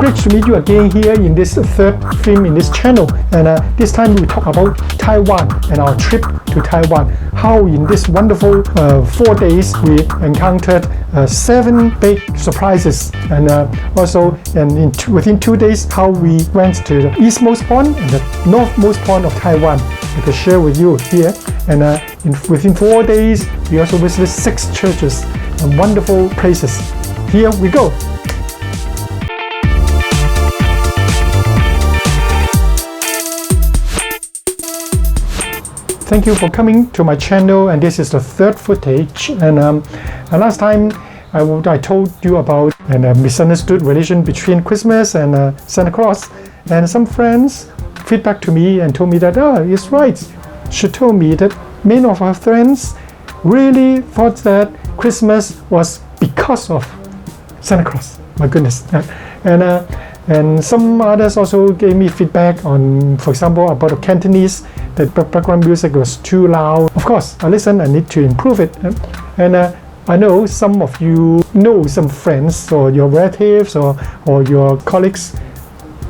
Great to meet you again here in this third film in this channel, and this time we talk about Taiwan and our trip to Taiwan. How in this wonderful 4 days we encountered 7 big surprises, and also within 2 days how we went to the eastmost point and the northmost point of Taiwan. I could share with you here, and within 4 days we also visited 6 churches and wonderful places. Here we go. Thank you for coming to my channel, and this is the third footage. And last time I told you about a misunderstood relation between Christmas and Santa Claus, and some friends feedback to me and told me that it's right. She told me that many of her friends really thought that Christmas was because of Santa Claus. My goodness. And some others also gave me feedback on, for example, about the Cantonese, that the background music was too loud. Of course, I need to improve it. And I know some of you know some friends or your relatives or your colleagues,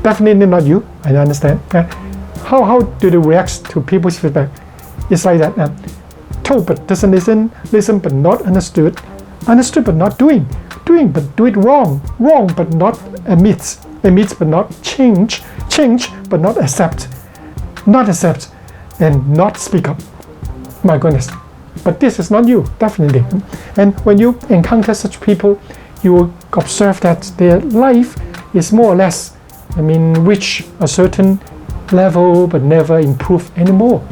definitely not you, I understand. How do they react to people's feedback? It's like that. Told but doesn't listen, listen but not understood, understood but not doing, doing but do it wrong, wrong but not admit, admit but not change, change but not accept, not accept and not speak up. My goodness. But this is not you, definitely. And when you encounter such people, you will observe that their life is more or less, reach a certain level but never improve anymore.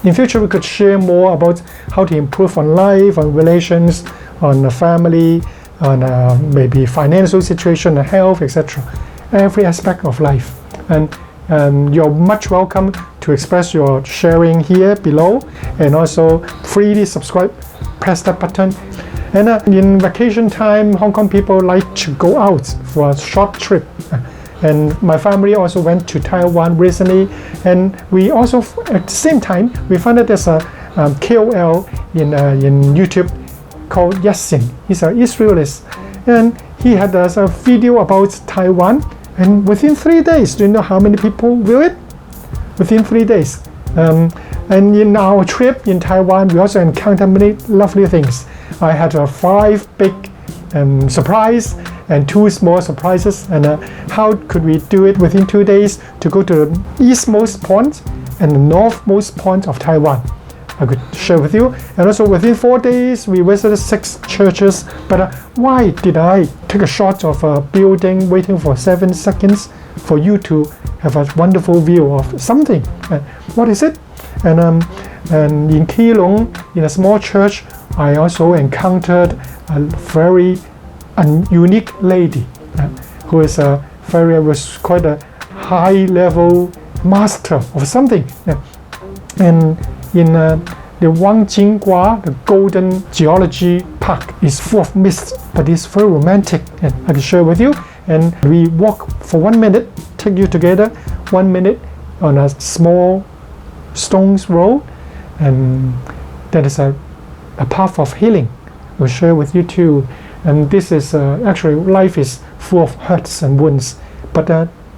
In future, we could share more about how to improve on life, on relations, on the family, on maybe financial situation, health, etc. Every aspect of life. And you're much welcome to express your sharing here below, and also freely subscribe, press that button. And in vacation time, Hong Kong people like to go out for a short trip. And my family also went to Taiwan recently, and we also at the same time we found that there's a KOL in YouTube called Yasin. He's an Israelite, and he had a video about Taiwan, and within 3 days, do you know how many people view it? Within 3 days. And in our trip in Taiwan, we also encountered many lovely things. I had 5 big surprise and 2 small surprises, and how could we do it within 2 days to go to the eastmost point and the northmost point of Taiwan? I could share with you. And also within 4 days we visited 6 churches. But why did I take a shot of a building waiting for 7 seconds for you to have a wonderful view of something? What is it? And in Keelung, in a small church, I also encountered a very unique lady who is was quite a high level master of something. And in the Wang Jinghua, the Golden Geology Park, is full of mist, but it's very romantic, and I can share with you. And we walk for 1 minute, take you together 1 minute on a small stones road, and that is a path of healing. We'll share with you too. And this is actually, life is full of hurts and wounds, but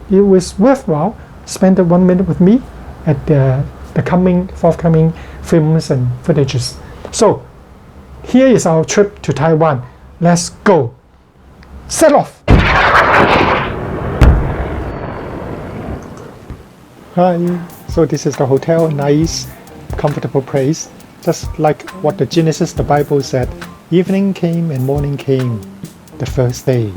it was worthwhile. Spend 1 minute with me at the forthcoming films and footages. So here is our trip to Taiwan. Let's go. Set off. Hi. So this is the hotel. Nice, comfortable place. Just like what the Genesis, the Bible said. Evening came and morning came, the first day.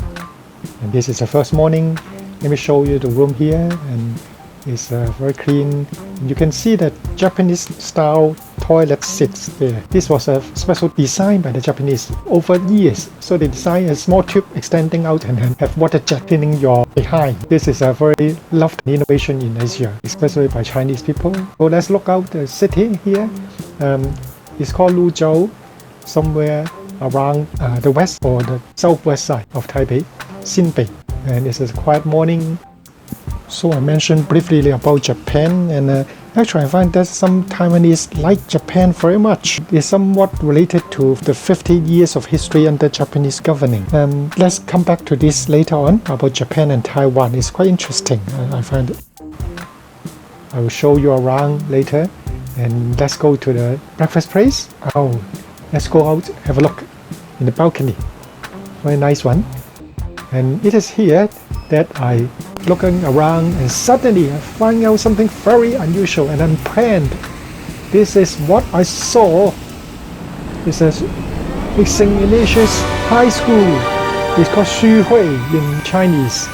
And this is the first morning. Let me show you the room here, and it's very clean. You can see that Japanese style toilet sits there. This was a special design by the Japanese over years. So they designed a small tube extending out and have water jet cleaning your behind. This is a very loved innovation in Asia, especially by Chinese people. So let's look out the city here. It's called Luzhou, somewhere around the west or the southwest side of Taipei, Xinbei. And it's a quiet morning. So I mentioned briefly about Japan, and Actually, I find that some Taiwanese like Japan very much. It's somewhat related to the 50 years of history under Japanese governing. Let's come back to this later on about Japan and Taiwan. It's quite interesting, I find it. I will show you around later. And let's go to the breakfast place. Oh, let's go out, have a look in the balcony. Very nice one. And it is here that I looking around and suddenly I find out something very unusual and unplanned. This is what I saw. This is St. Ignatius High School. It's called Xu Hui in Chinese.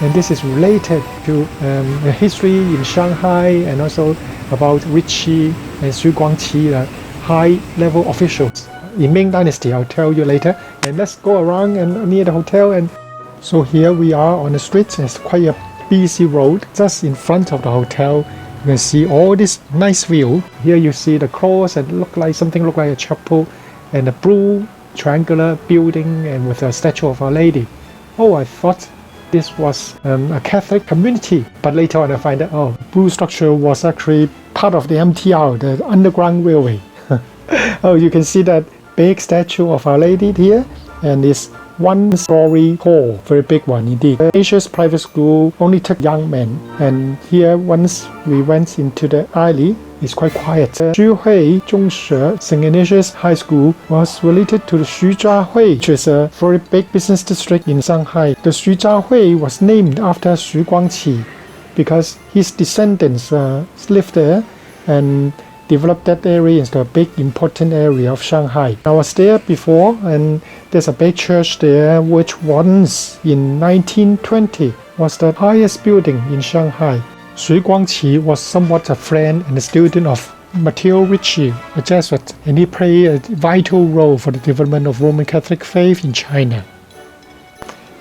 And this is related to a history in Shanghai and also about Ritchie and Xu Guangqi, the high-level officials in Ming Dynasty. I'll tell you later. And let's go around and near the hotel. And so here we are on the street. It's quite a busy road. Just in front of the hotel, you can see all this nice view. Here you see the cross and something look like a chapel and a blue triangular building and with a statue of Our Lady. Oh, I thought this was a Catholic community, but later on I find that blue structure was actually part of the MTR, the Underground Railway. Oh, you can see that big statue of Our Lady here, and this one-story hall, very big one indeed. Asia's private school only took young men, and here once we went into the alley, it's quite quiet. Xu Hui Zhongshe St. Ignatius High School was related to the Xuzhahui, which is a very big business district in Shanghai. The Xuzhahui was named after Xu Guangqi because his descendants lived there and developed that area into a big important area of Shanghai. I was there before, and there's a big church there which once in 1920 was the highest building in Shanghai. Xu Guangqi was somewhat a friend and a student of Matteo Ricci, a Jesuit, and he played a vital role for the development of Roman Catholic faith in China.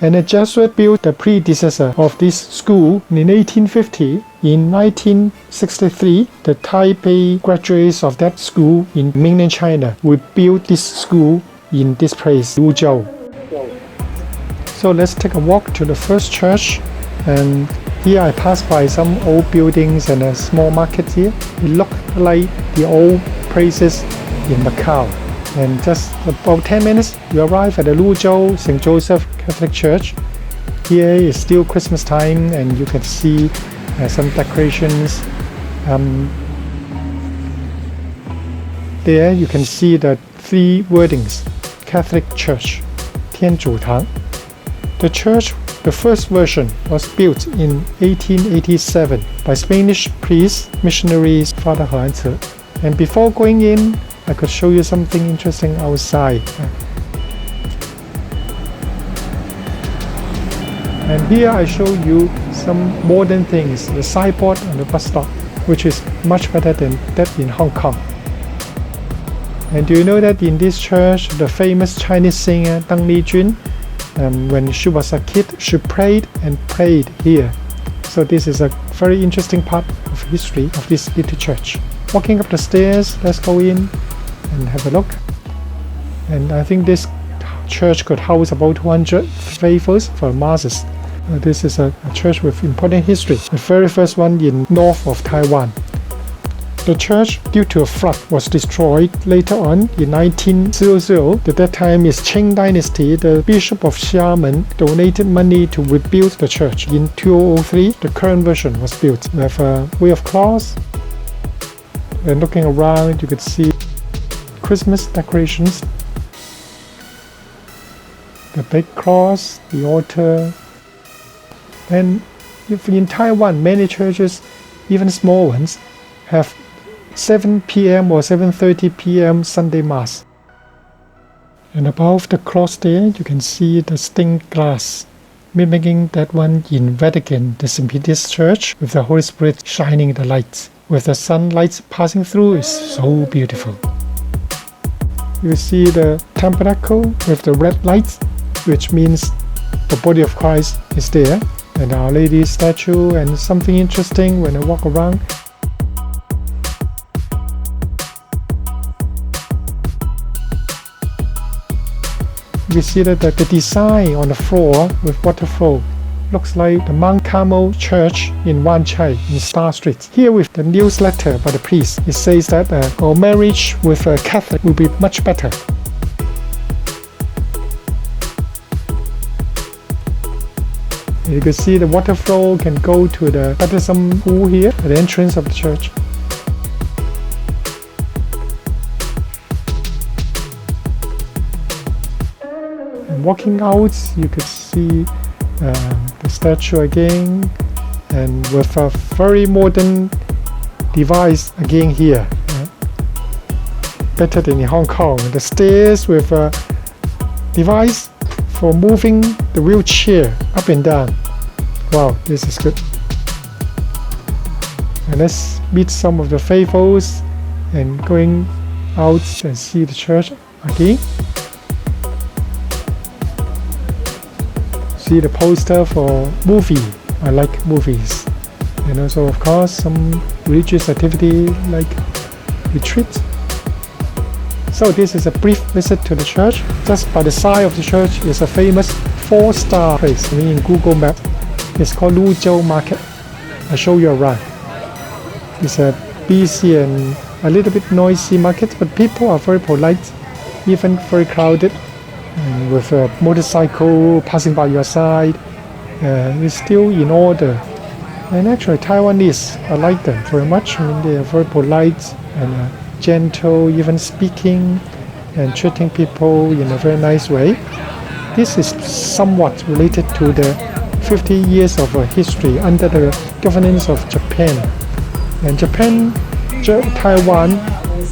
And the Jesuit built the predecessor of this school in 1850. In 1963, the Taipei graduates of that school in mainland China will build this school in this place, Luzhou. So let's take a walk to the first church, and here I passed by some old buildings and a small market here. It looked like the old places in Macau. And just about 10 minutes, we arrive at the Luzhou St. Joseph Catholic Church. Here is still Christmas time, and you can see some decorations. There you can see the three wordings: Catholic Church, 天主堂. The church, the first version, was built in 1887 by Spanish priest missionaries Father Eng3. And before going in, I could show you something interesting outside. And here I show you some modern things, the signboard on the bus stop, which is much better than that in Hong Kong. And do you know that in this church, the famous Chinese singer Deng Lijun, when she was a kid, she prayed here. So this is a very interesting part of history of this little church. Walking up the stairs, let's go in and have a look. And I think this church could house about 200 faithfuls for masses. This is a church with important history, the very first one in north of Taiwan. The church, due to a flood, was destroyed later on in 1900. At that time, is Qing Dynasty. The Bishop of Xiamen donated money to rebuild the church. In 2003, the current version was built. We have a way of cross. And looking around, you could see Christmas decorations, the big cross, the altar. And if in Taiwan, many churches, even small ones, have 7 p.m. or 7:30 p.m. Sunday Mass. And above the cross there, you can see the stained glass, mimicking that one in Vatican, the St. Peter's Church, with the Holy Spirit shining the lights. With the sunlight passing through, is so beautiful. You see the tabernacle with the red lights, which means the body of Christ is there, and Our Lady's statue, and something interesting when I walk around. We see that the design on the floor with water flow looks like the Mount Carmel Church in Wan Chai in Star Street. Here with the newsletter by the priest, it says that our marriage with a Catholic will be much better. You can see the water flow can go to the baptism pool here at the entrance of the church. And walking out, you could see the statue again, and with a very modern device again here. Better than in Hong Kong. The stairs with a device for moving the wheelchair up and down. Wow, this is good. And let's meet some of the faithfuls and going out and see the church again. See the poster for movie. I like movies. And also, of course, some religious activity like retreat. So this is a brief visit to the church. Just by the side of the church is a famous 4-star place in Google Maps. It's called Luzhou Market. I'll show you around. It's a busy and a little bit noisy market, but people are very polite, even very crowded. And with a motorcycle passing by your side, it's still in order. And actually Taiwanese, I like them very much. I mean, they are very polite and gentle, even speaking and treating people in a very nice way. This is somewhat related to the 50 years of history under the governance of Japan. And Japan, Taiwan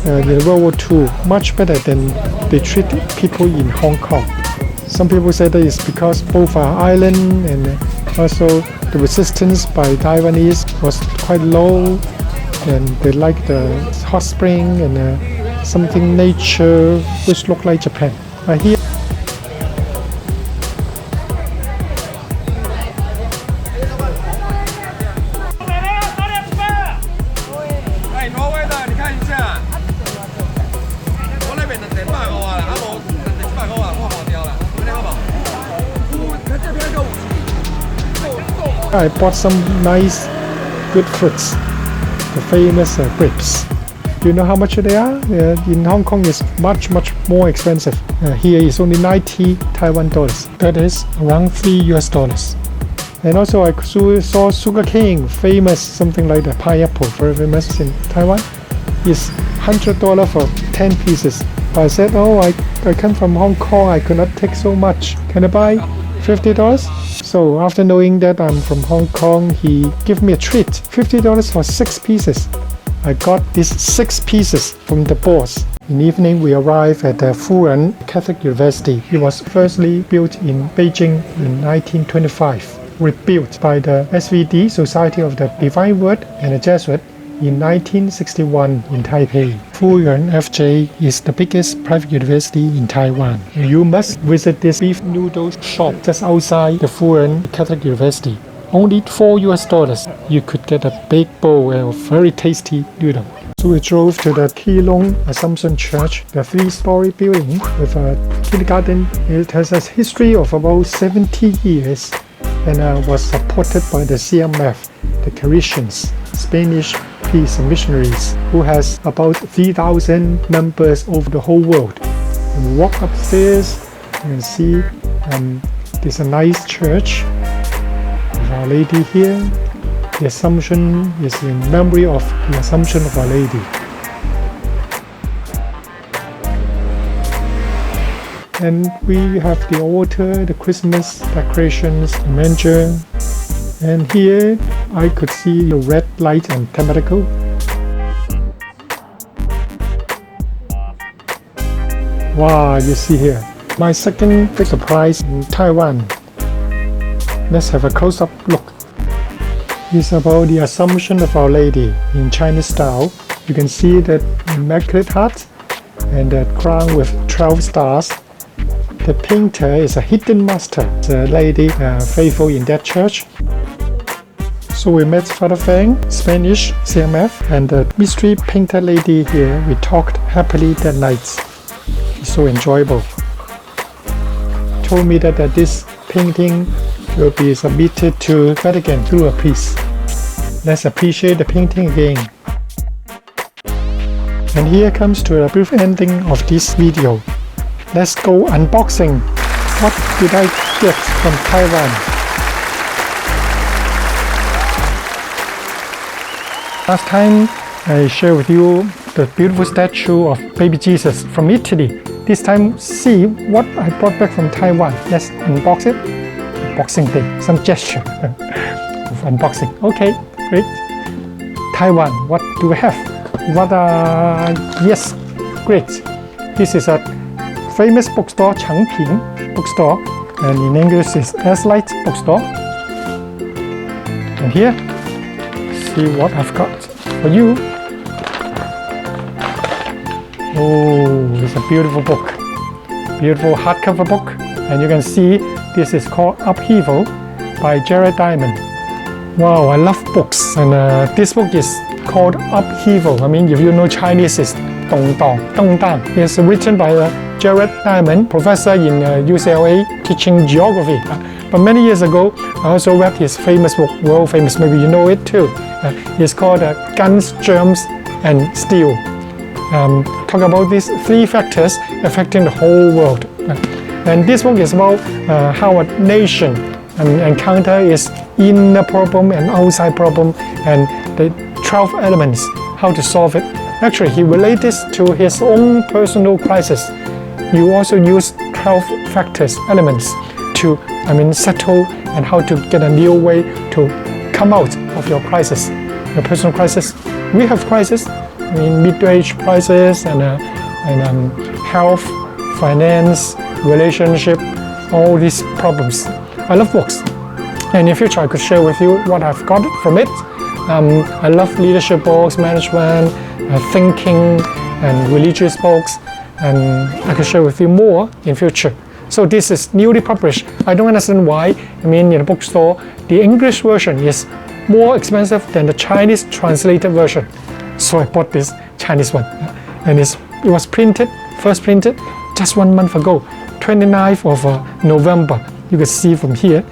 in World War II much better than they treat people in Hong Kong. Some people say that it's because both are island, and also the resistance by Taiwanese was quite low, and they like the hot spring and something nature which look like Japan. Here I bought some nice good fruits, the famous grapes. Do you know how much they are? In Hong Kong it's much more expensive. Here is only 90 Taiwan dollars. That is around $3 US. And also I saw sugar cane, famous, something like the pineapple, very famous in Taiwan. It's $100 for 10 pieces. But I said, oh, I come from Hong Kong, I could not take so much. Can I buy $50? So after knowing that I'm from Hong Kong, he gave me a treat, $50 for 6 pieces. I got these 6 pieces from the boss. In the evening, we arrived at the Fudan Catholic University. It was firstly built in Beijing in 1925, rebuilt by the SVD, Society of the Divine Word, and the Jesuit in 1961 in Taipei. Fudan FJ is the biggest private university in Taiwan. You must visit this beef noodles shop just outside the Fudan Catholic University. Only $4 you could get a big bowl of very tasty noodle. So we drove to the Keelung Assumption Church, the 3-story building with a kindergarten. It has a history of about 70 years and was supported by the CMF, the Christians, Spanish peace missionaries, who has about 3,000 members over the whole world. And we walk upstairs, you can see there's a nice church with Our Lady here. The Assumption is in memory of the Assumption of Our Lady. And we have the altar, the Christmas decorations, the manger. And here I could see the red light and tabernacle. Wow, you see here. My second big surprise in Taiwan. Let's have a close-up look. It's about the Assumption of Our Lady in Chinese style. You can see the Immaculate Heart and the crown with 12 stars. The painter is a hidden master, the lady faithful in that church. So we met Father Feng, Spanish CMF, and the mystery painter lady here. We talked happily that night. It's so enjoyable. Told me that this painting will be submitted to Vatican through a priest. Let's appreciate the painting again. And here comes to a brief ending of this video. Let's go unboxing. What did I get from Taiwan? Last time I shared with you the beautiful statue of baby Jesus from Italy. This time see what I brought back from Taiwan. Let's unbox it. Unboxing day, some gesture of unboxing. Okay, great. Taiwan, what do we have? Yes, great. This is a famous bookstore, Changping bookstore, and in English is Light bookstore. And here, see what I've got for you. Oh, it's a beautiful book, beautiful hardcover book, and you can see this is called Upheaval by Jared Diamond. Wow, I love books, and this book is called Upheaval. I mean, if you know Chinese, it's 动荡. It's written by Jared Diamond, professor in UCLA, teaching geography. But many years ago, I also read his famous book, world famous, maybe you know it too. It's called Guns, Germs, and Steel. Talk about these 3 factors affecting the whole world. And this book is about how a nation encounter its inner problem and outside problem, and the 12 elements, how to solve it. Actually, he relates this to his own personal crisis. You also use 12 factors, elements to settle and how to get a new way to come out of your crisis, your personal crisis. We have crisis, mid-age crisis and health, finance, relationship, all these problems. I love books, and in future I could share with you what I've got from it. I love leadership books, management, thinking, and religious books, and I could share with you more in future. So this is newly published. I don't understand why. In a bookstore, the English version is more expensive than the Chinese translated version. So I bought this Chinese one, and it was first printed just 1 month ago, 29th of November. You can see from here,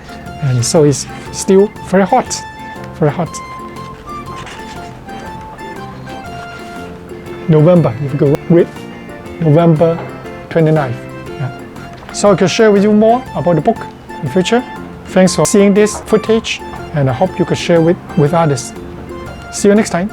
and so it's still very hot, very hot. November, if you go read, November 29th. So I can share with you more about the book in future. Thanks for seeing this footage, and I hope you could share with others. See you next time.